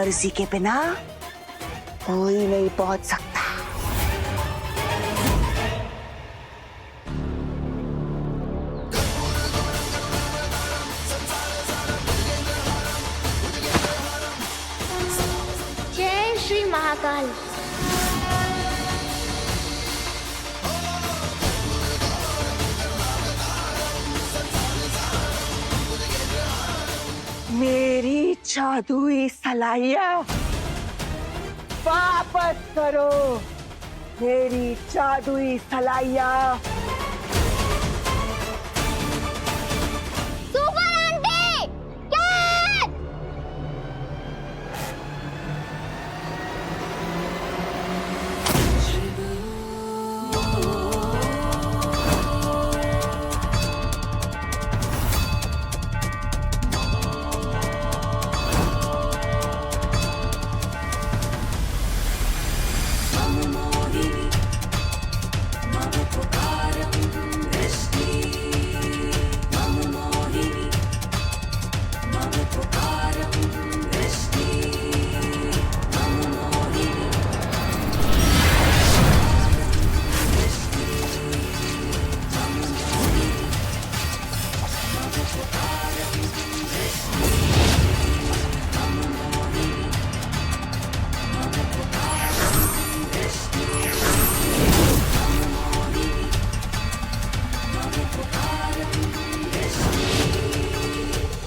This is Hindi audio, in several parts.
मर्जी के बिना कोई नहीं पहुंच सकता। जय श्री महाकाल। मेरी जादुई सलाइयां वापस करो, मेरी जादुई सलाइयां। Super aunty catch!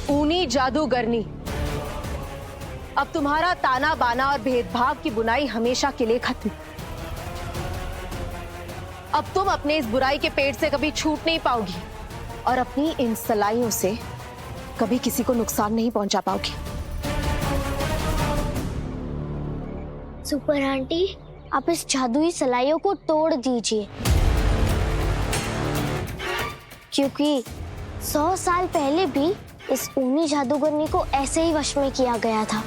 ऊनी जादूगरनी, अब तुम्हारा ताना बाना और भेदभाव की बुनाई हमेशा के लिए खत्म। अब तुम अपने इस बुराई के पेट से कभी छूट नहीं पाओगी और अपनी इन सलाइयों से कभी किसी को नुकसान नहीं पहुंचा पाओगी। सुपर आंटी, आप इस जादुई सलाइयों को तोड़ दीजिए, क्योंकि 100 साल पहले भी इस ऊनी जादूगरनी को ऐसे ही वश में किया गया था।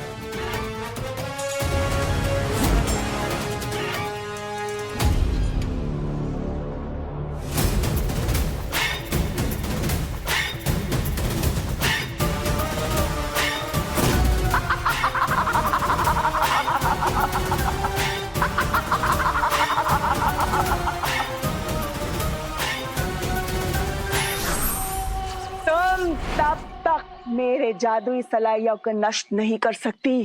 तुम तब तक मेरे जादुई सलाइयों को नष्ट नहीं कर सकती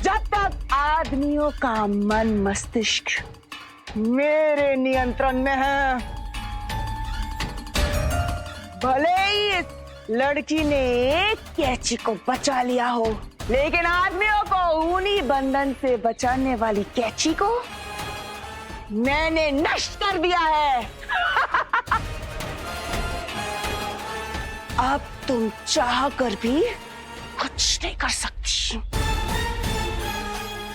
जब तक आदमियों का मन मस्तिष्क मेरे नियंत्रण में है। भले ही इस लड़की ने कैची को बचा लिया हो, लेकिन आदमियों को ऊनी बंधन से बचाने वाली कैची को मैंने नष्ट कर दिया है। अब तुम चाह कर भी कुछ नहीं कर सकती,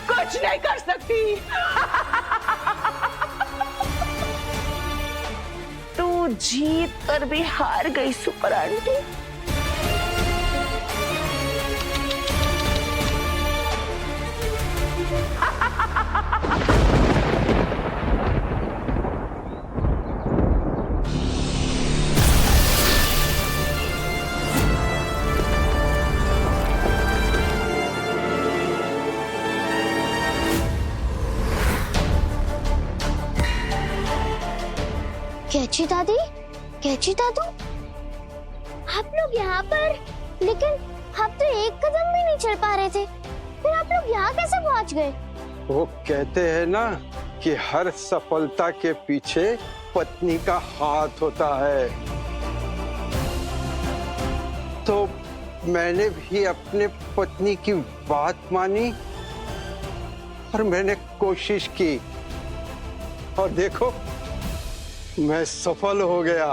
कुछ नहीं कर सकती। तू जीत कर भी हार गई सुपर आंटी। कैची दादी, कैची दादू, आप लोग यहाँ पर, लेकिन आप तो एक कदम भी नहीं चल पा रहे थे, फिर आप लोग यहाँ कैसे पहुँच गए? वो कहते हैं ना कि हर सफलता के पीछे पत्नी का हाथ होता है। तो मैंने भी अपने पत्नी की बात मानी और मैंने कोशिश की और देखो मैं सफल हो गया।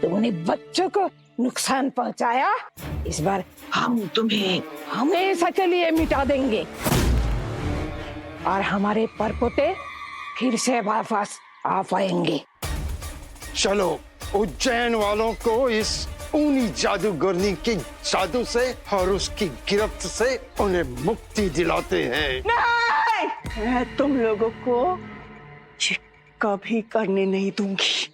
तुमने बच्चों को नुकसान पहुंचाया, इस बार हम तुम्हें हमेशा के लिए मिटा देंगे और हमारे परपोते फिर से वापस आ पाएंगे। चलो उज्जैन वालों को इस ऊनी जादूगरनी की जादू से और उसकी गिरफ्त से उन्हें मुक्ति दिलाते हैं। नहीं, मैं तुम लोगों को ये कभी करने नहीं दूंगी।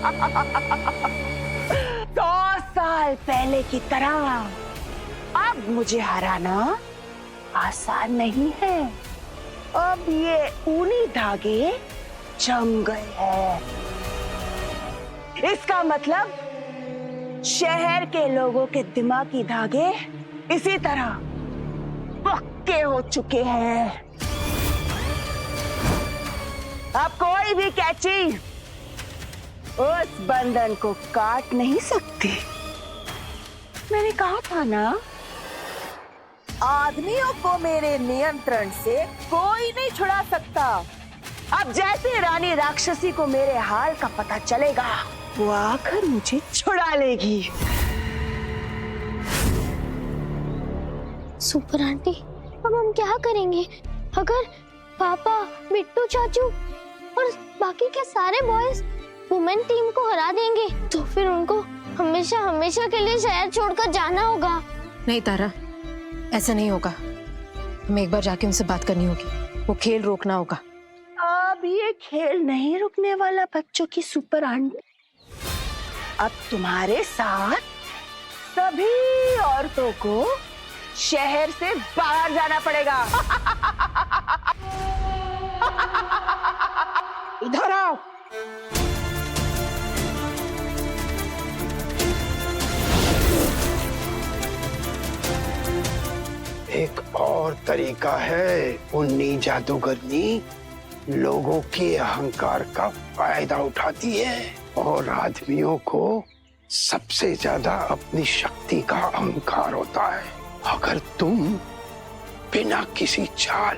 100 साल पहले की तरह अब मुझे हराना आसान नहीं है। अब ये ऊनी धागे जम गए हैं। इसका मतलब शहर के लोगों के दिमागी धागे इसी तरह पक्के हो चुके हैं। अब कोई भी कैची उस बंधन को काट नहीं सकती। मैंने कहा था ना, आदमियों को मेरे नियंत्रण से कोई नहीं छुड़ा सकता। अब जैसे रानी राक्षसी को मेरे हाल का पता चलेगा, वो आकर मुझे छुड़ा लेगी। सुपर आंटी, अब हम क्या करेंगे? अगर पापा, बिट्टू चाचू और बाकी के सारे बॉयज वुमेन टीम को हरा देंगे, तो फिर उनको हमेशा हमेशा के लिए शहर छोड़कर जाना होगा। नहीं तारा, ऐसा नहीं होगा। हमें एक बार जाके उनसे बात करनी होगी। वो खेल रोकना होगा। अब ये खेल नहीं रुकने वाला बच्चों की सुपर आंटी। अब तुम्हारे साथ सभी औरतों को शहर से बाहर जाना पड़ेगा। इधर आओ। एक और तरीका है उन्नी जादूगरनी, लोगों के अहंकार का फायदा उठाती है और आदमियों को सबसे ज्यादा अपनी शक्ति का अहंकार होता है। अगर तुम बिना किसी चाल,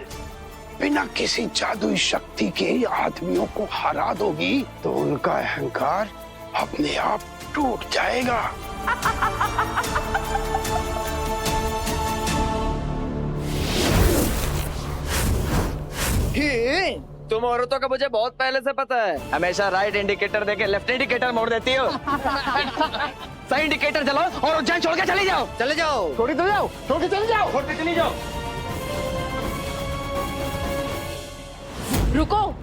बिना किसी जादुई शक्ति के आदमियों को हरा दोगी, तो उनका अहंकार अपने आप टूट जाएगा। तुम औरतों का मुझे बहुत पहले से पता है। हमेशा राइट इंडिकेटर देके लेफ्ट इंडिकेटर मोड़ देती हो। सही इंडिकेटर जलाओ और उज्जैन छोड़ के चले जाओ। चले जाओ, छोड़ के चले जाओ, छोड़ के चले जाओ, छोड़ के चली जाओ। रुको।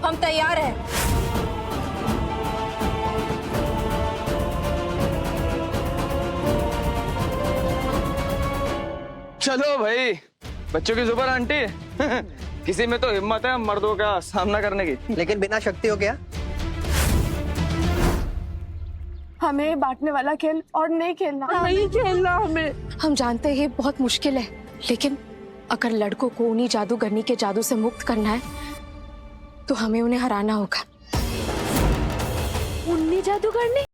हम तैयार हैं। चलो भाई, बच्चों की सुपर आंटी। किसी में तो हिम्मत है मर्दों का सामना करने की। लेकिन बिना शक्ति हो गया। हमें बांटने वाला खेल और नहीं खेलना। नहीं खेलना हमें। हम जानते हैं ये बहुत मुश्किल है, लेकिन अगर लड़कों को उन्हीं जादूगरनी के जादू से मुक्त करना है तो हमें उन्हें हराना होगा। उन्नी जादूगरनी?